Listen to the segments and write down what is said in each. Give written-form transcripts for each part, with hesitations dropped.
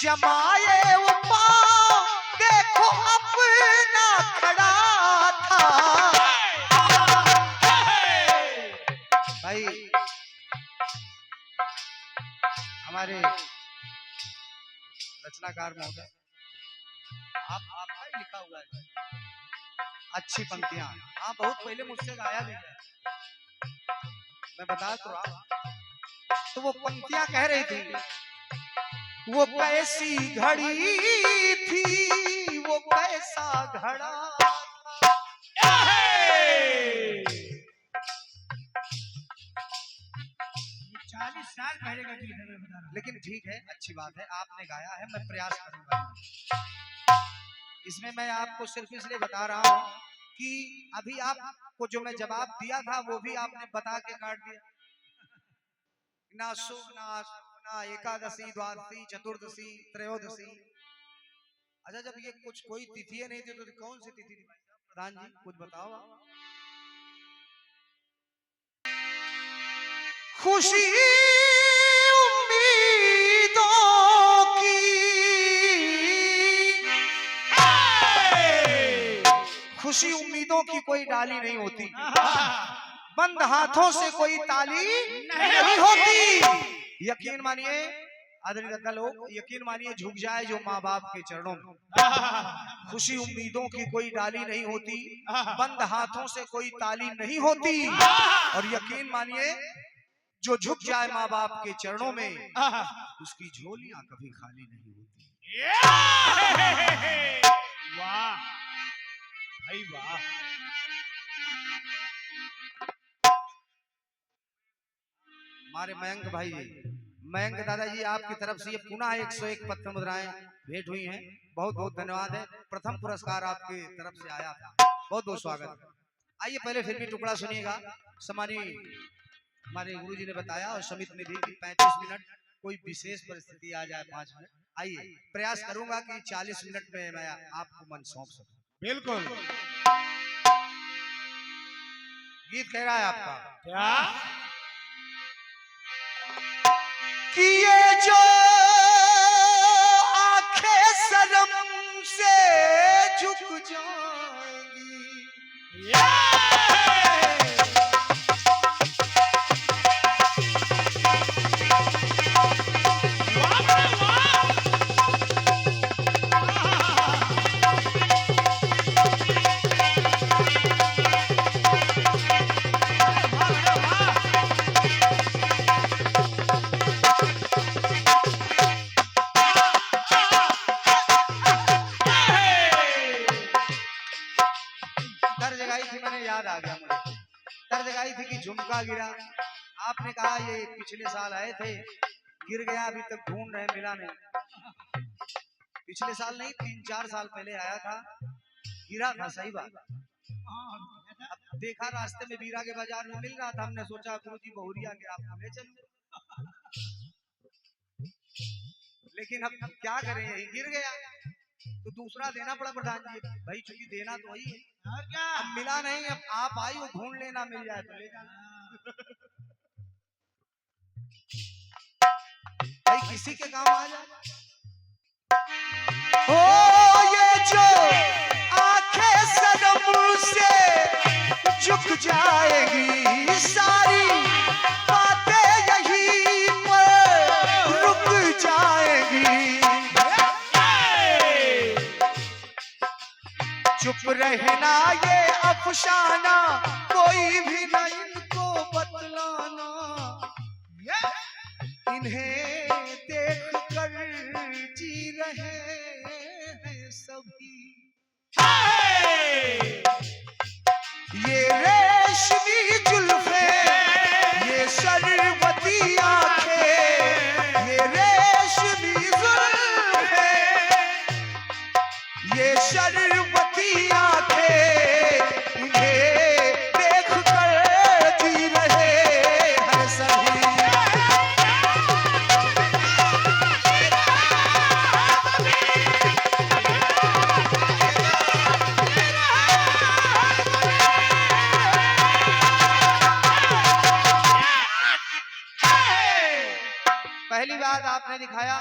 शमाए वो पाँव देखो अपना खड़ा था। भाई हमारे रचनाकार महोदय, आपका ही लिखा हुआ है अच्छी पंक्तियां। हाँ बहुत पहले मुझसे गाया भी है, मैं बता तो रहा। तो वो पंक्तियां कह रही थी, वो कैसी घड़ी थी, वो कैसा घड़ा। 40 साल पहले का गीत है, मैं बता रहा हूं। लेकिन ठीक है, अच्छी बात है, आपने गाया है, मैं प्रयास करूंगा। इसमें मैं आपको सिर्फ इसलिए बता रहा हूं कि अभी आपको जो मैं जवाब दिया था वो भी आपने बता के काट दिया। ना शुभ ना एकादशी, द्वादशी, चतुर्दशी, त्रयोदशी। अच्छा जब ये कुछ कोई तिथि नहीं थी तो कौन सी तिथि थी प्रधान जी, कुछ बताओ आप। खुशी उम्मीदों की, खुशी उम्मीदों की कोई डाली नहीं होती, बंद हाथों से कोई ताली नहीं होती। यकीन मानिए आदरणीय लोग, यकीन मानिए झुक जाए जो माँ बाप के चरणों में। खुशी उम्मीदों की कोई डाली नहीं होती, बंद हाथों से कोई ताली नहीं होती। और यकीन मानिए जो झुक जाए माँ बाप के चरणों में उसकी झोलियां कभी खाली नहीं होती। वाह भाई वाह। हमारे मयंक भाई, मयंक दादाजी आपकी तरफ से ये पुनः 101 पत्र मुद्राएं भेंट हुई हैं, बहुत बहुत धन्यवाद है। प्रथम पुरस्कार आपकी तरफ से आया था, बहुत बहुत स्वागत। आइए पहले फिर भी टुकड़ा सुनिएगा। सम्मानीय हमारे गुरुजी ने बताया और समिति ने भी 35 मिनट, कोई विशेष परिस्थिति आ जाए 5 मिनट। आइए प्रयास करूंगा कि 40 मिनट में मैं आपको मन सौंप सकूं। बिल्कुल। गीत कह रहा है आपका क्या कि ये जो आंखें शर्म से झुक जाएंगी, दर्द गाई थी, मैंने याद आ गया मुझे, दर्द गाई थी कि झुमका गिरा। आपने कहा ये पिछले साल आए थे, गिर गया, अभी तक ढूंढ रहे मिला नहीं। पिछले साल नहीं 3-4 साल पहले आया था, गिरा था, सही बात। अब देखा रास्ते में बीरा के बाजार में मिल रहा था, हमने सोचा गुरुजी बहुरिया के आपको ले चलूं, लेकिन अब क्या करें, यही गिर गया तो दूसरा देना पड़ा प्रधान जी। भाई चूंकि देना तो वही है, अब मिला नहीं, अब आप आई हो, ढूंढ लेना, मिल जाए तो ले जाना। भाई किसी के काम आ जाए। ओ ये जो आंखें सनम से झुक जाएगी, सारी बातें यहीं पर रुक जाएगी। चुप रहना ये अफसाना, कोई भी न इनको बतलाना, इन्हें देख कर जी रहे हैं सभी। ये रेशमी जुल्फे, ये शरबती आंखें, ये रेशमी जुल्फे, ये शरबती आंखें, इन्हें देख कर जी रहे हैं सभी। पहली बात आपने दिखाया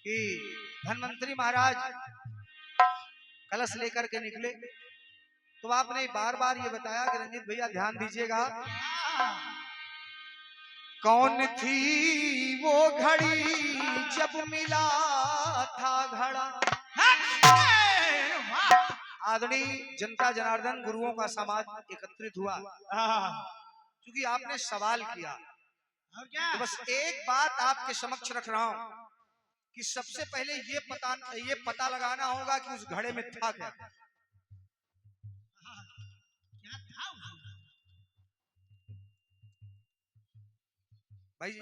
कि धन्वंतरी महाराज कलश लेकर के निकले तो आपने बार बार ये बताया कि रंजीत भैया ध्यान दीजिएगा, कौन थी वो घड़ी जब मिला था घड़ा। आदरणीय जनता जनार्दन गुरुओं का समाज एकत्रित हुआ क्योंकि आपने सवाल किया। तो बस एक बात आपके समक्ष रख रहा हूं कि सबसे पहले ये पता लगाना होगा कि उस घड़े में था क्या। भाई जी,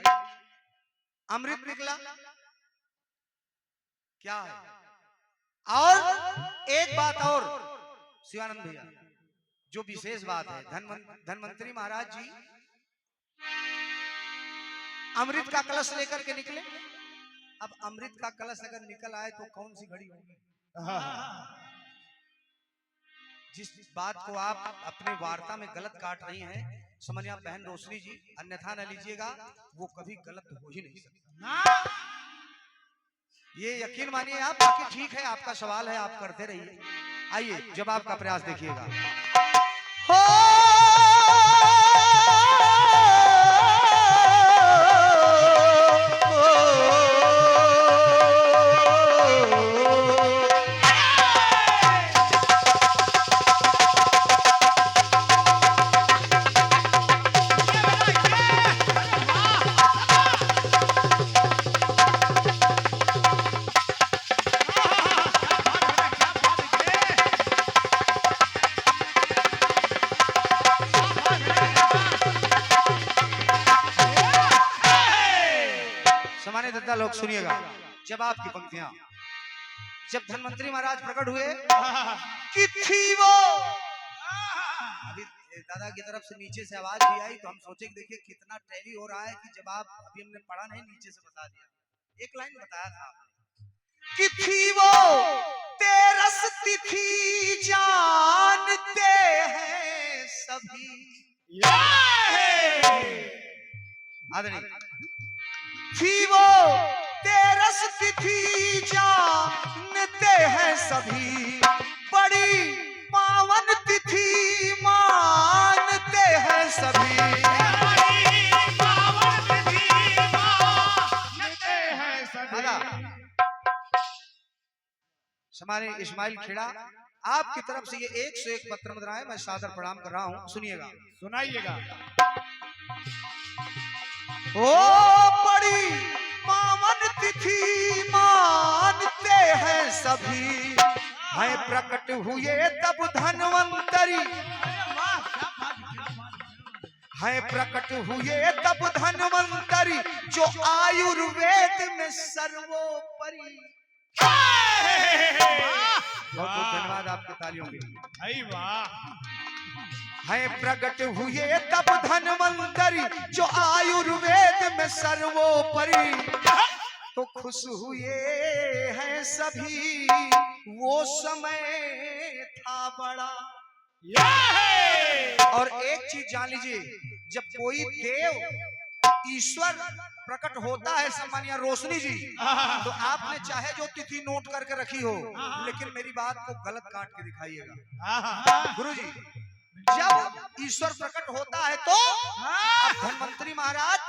अमृत निकला क्या है? और एक बात और शिवानंद भैया, जो विशेष बात है, धन्वंतरी महाराज जी अमृत का कलश लेकर के निकले। अब अमृत का कलश अगर निकल आए तो कौन सी घड़ी होगी? जिस बात को आप अपने वार्ता में गलत काट रही हैं, समझिए आप बहन रोशनी जी, अन्यथा न लीजिएगा, वो कभी गलत हो ही नहीं सकता। ये यकीन मानिए आप, बाकी ठीक है, आपका सवाल है, आप करते रहिए। आइए जवाब का प्रयास देखिएगा। हो लोग सुनिएगा जवाब की पंक्तियां। जब धन्वंतरी महाराज प्रकट हुए कि थी वो, अभी दादा की तरफ से नीचे से आवाज भी आई तो हम सोचे कि देखिए कितना टैली हो रहा है कि जवाब अभी हमने पढ़ा नहीं, नीचे से बता दिया। एक लाइन बताया था कि थी वो तेरस तिथि जानते हैं सभी। आदरणीय थी वो तेरस तिथि जानते हैं सभी, बड़ी पावन तिथि मानते हैं सभी। हमारे इस्माइल खेड़ा आपकी तरफ से ये 101 पत्र मुद्रा है, मैं सादर प्रणाम कर रहा हूं, सुनिएगा, सुनाइएगा। ओ बड़ी पावन तिथि मानते हैं सभी, है प्रकट हुए तब धन्वंतरी, है प्रकट हुए तब धन्वंतरी, जो आयुर्वेद में सर्वोपरि। बहुत बहुत धन्यवाद आपके तालियों के लिए। है प्रकट हुए तब धन्वंतरी, जो आयुर्वेद में सर्वोपरि, तो खुश हुए हैं सभी, वो समय था बड़ा। और एक चीज जान लीजिए, जब कोई देव ईश्वर प्रकट होता है, सम्मानिया रोशनी जी, तो आपने चाहे जो तिथि नोट करके रखी हो, लेकिन मेरी बात को गलत काट के दिखाइएगा। गुरु जी, जब ईश्वर प्रकट होता है तो धन्वंतरी महाराज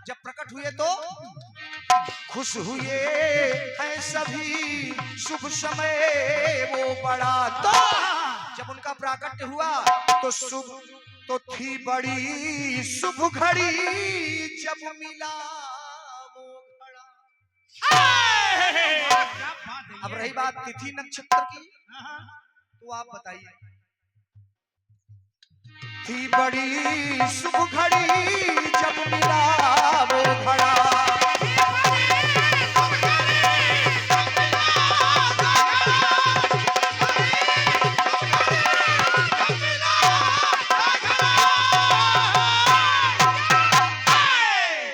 जब प्रकट हुए तो खुश हुए हैं सभी, शुभ समय वो बड़ा। तो जब उनका प्राकट्य हुआ तो शुभ तो थी बड़ी शुभ घड़ी, जब मिला वो घड़ा। अब रही बात तिथि नक्षत्र की, तो आप बताइए। थी बड़ी शुभ घड़ी, जब मिला वो घड़ा।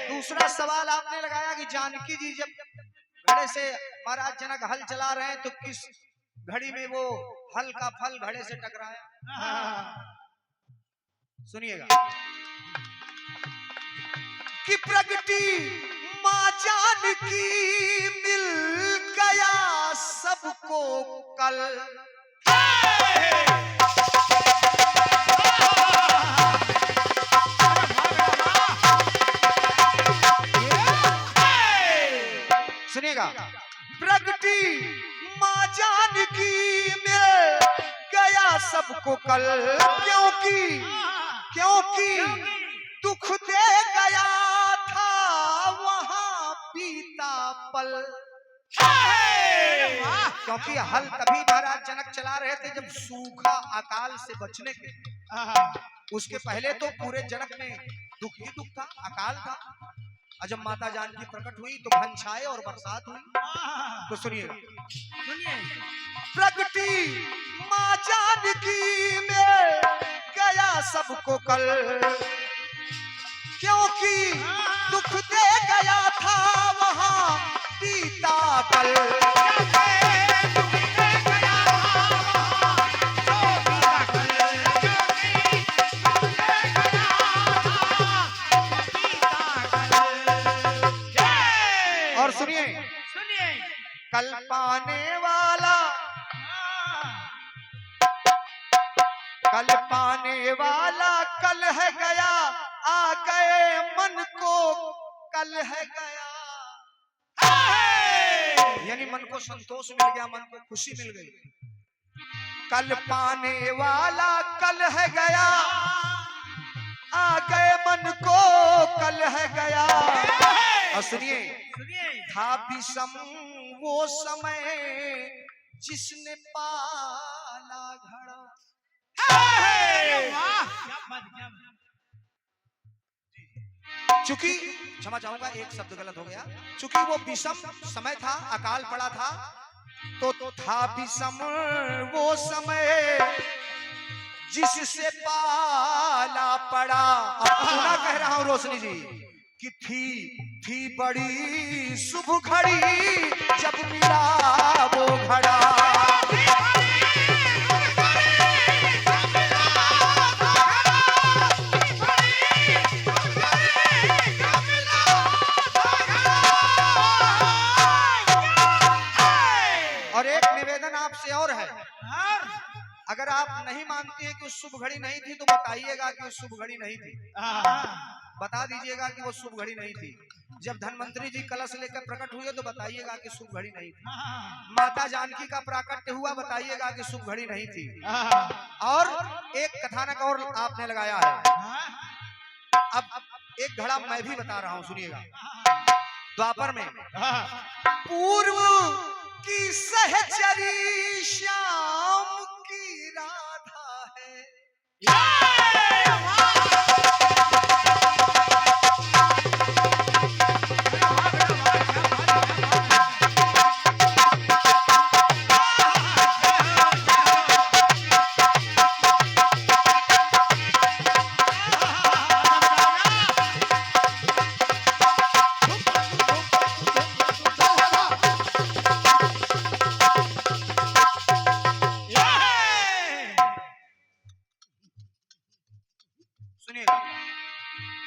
दूसरा सवाल आपने लगाया कि जानकी जी जब घड़े से महाराज जनक हल चला रहे हैं तो किस घड़ी में वो हल का फल घड़े से टकराया। सुनिएगा कि प्रगति मां जानकी मिल गया सबको कल। सुनिएगा, प्रगति माँ जानकी में गया सबको कल, क्योंकि दुख दे गया था वहां बीता पल। क्योंकि हल तभी महाराज जनक चला रहे थे जब सूखा अकाल से बचने के। उसके पहले तो पूरे जनक में दुख ही दुख था, अकाल था। और जब माता जानकी प्रकट हुई तो घन छाए और बरसात हुई। तो सुनिए, प्रगति माँ जानकी में गया सबको कल, क्योंकि दुख दे गया था वहां बीता कल। और सुनिए, कल पाने वाला कल है गया, आ गए मन को कल है गया। यानी मन को संतोष मिल गया, मन को खुशी मिल गई। कल पाने वाला कल है गया, आ गए मन को कल है गया। और सुनिए, था विषम वो समय जिसने पाला घड़ा। चूंकि क्षमा चाहूंगा, एक शब्द गलत हो गया। चूंकि वो विषम समय था, अकाल पड़ा था, तो था विषम वो समय जिससे पाला पड़ा। अब कह रहा हूं रोशनी जी कि थी बड़ी शुभ घड़ी जब मिला वो घड़ा। और एक निवेदन आपसे और है, अगर आप नहीं मानते हैं कि उस शुभ घड़ी नहीं थी तो बताइएगा कि उस शुभ घड़ी नहीं थी। बता दीजिएगा कि वो शुभ घड़ी नहीं थी। जब धनवंतरी जी कलश लेकर प्रकट हुए तो बताइएगा कि शुभ घड़ी नहीं थी। माता जानकी का प्राकट्य हुआ, बताइएगा कि शुभ घड़ी नहीं थी। और एक कथानक और आपने लगाया है। अब एक घड़ा मैं भी बता रहा हूं, सुनिएगा। द्वापर में पूर्व की सहचरी श्याम की राधा है।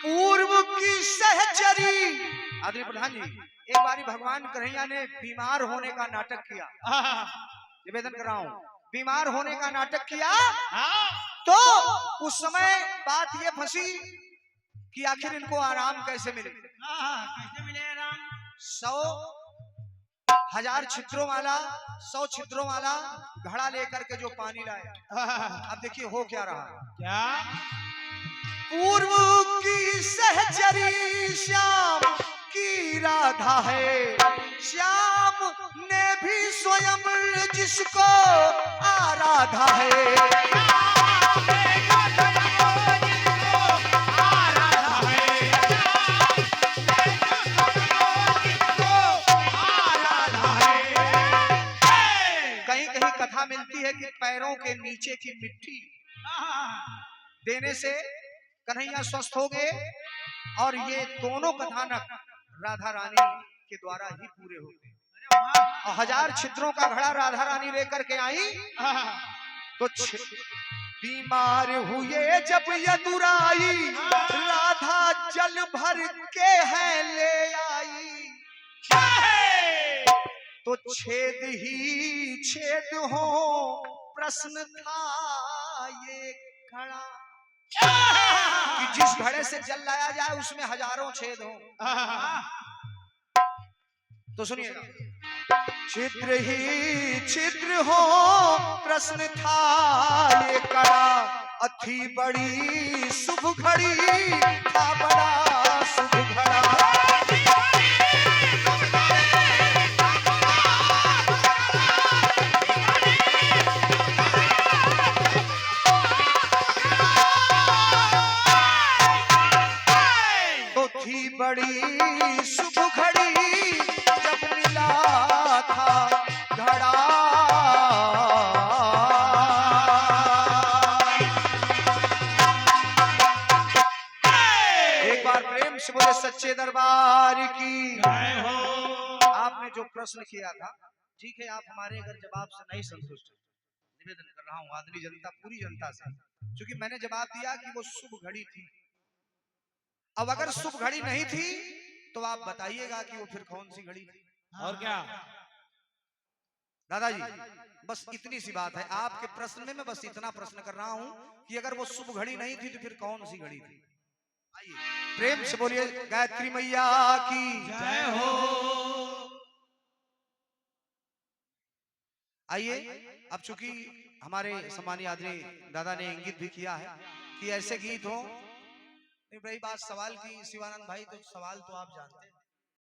पूर्व की सहचरी। आदरणीय प्रधान जी, एक बारी भगवान कन्हैया ने बीमार होने का नाटक किया। निवेदन कर रहा हूं, बीमार होने का नाटक किया तो उस समय बात ये फंसी कि आखिर इनको आराम कैसे मिले। कैसे मिले आराम? 1,000 छिद्रों वाला 100 छिद्रों वाला घड़ा लेकर के जो पानी लाए। अब देखिए हो क्या रहा। क्या? पूर्व की सहचरी श्याम की राधा है, श्याम ने भी स्वयं जिसको आराधा है। कहीं कहीं कथा मिलती है कि पैरों के नीचे की मिट्टी देने से कन्हैया स्वस्थ हो गए। और ये दोनों कथानक राधा रानी के द्वारा ही पूरे हो गए। 1,000 छिद्रों का घड़ा राधा रानी लेकर के आई तो बीमार हुए जब यदुराई, राधा जल भर के है ले आई। तो छेद ही छेद हो प्रश्न था ये खड़ा कि जिस घड़े से जल लाया जाए उसमें हजारों छेद हो। तो सुनिएगा, छिद्र ही छिद्र हो प्रश्न था ये कड़ा, अथी बड़ी शुभ घड़ी था बड़ा शुभ घड़ा। तो थी बड़ी शुभ घड़ी जब मिला था घड़ा। एक बार प्रेम से बोले सच्चे दरबार की जय हो। आपने जो प्रश्न किया था, ठीक है, आप हमारे अगर जवाब से नहीं संतुष्ट, निवेदन कर रहा हूं आदरणीय जनता, पूरी जनता से, क्योंकि मैंने जवाब दिया कि वो शुभ घड़ी थी। अब अगर शुभ घड़ी नहीं थी तो आप बताइएगा कि वो फिर कौन सी घड़ी थी। और क्या? दादाजी बस इतनी सी बात है आपके प्रश्न में, मैं बस इतना प्रश्न कर रहा हूं कि अगर वो शुभ घड़ी नहीं थी तो फिर कौन सी घड़ी थी। आइए प्रेम से बोलिए गायत्री मैया की जय हो। आइए, अब चूंकि हमारे सम्मानीय आदरणीय दादा ने इंगित भी किया है कि ऐसे गीत हो, नहीं रही बात सवाल की शिवानंद भाई, तो सवाल तो आप जानते हैं।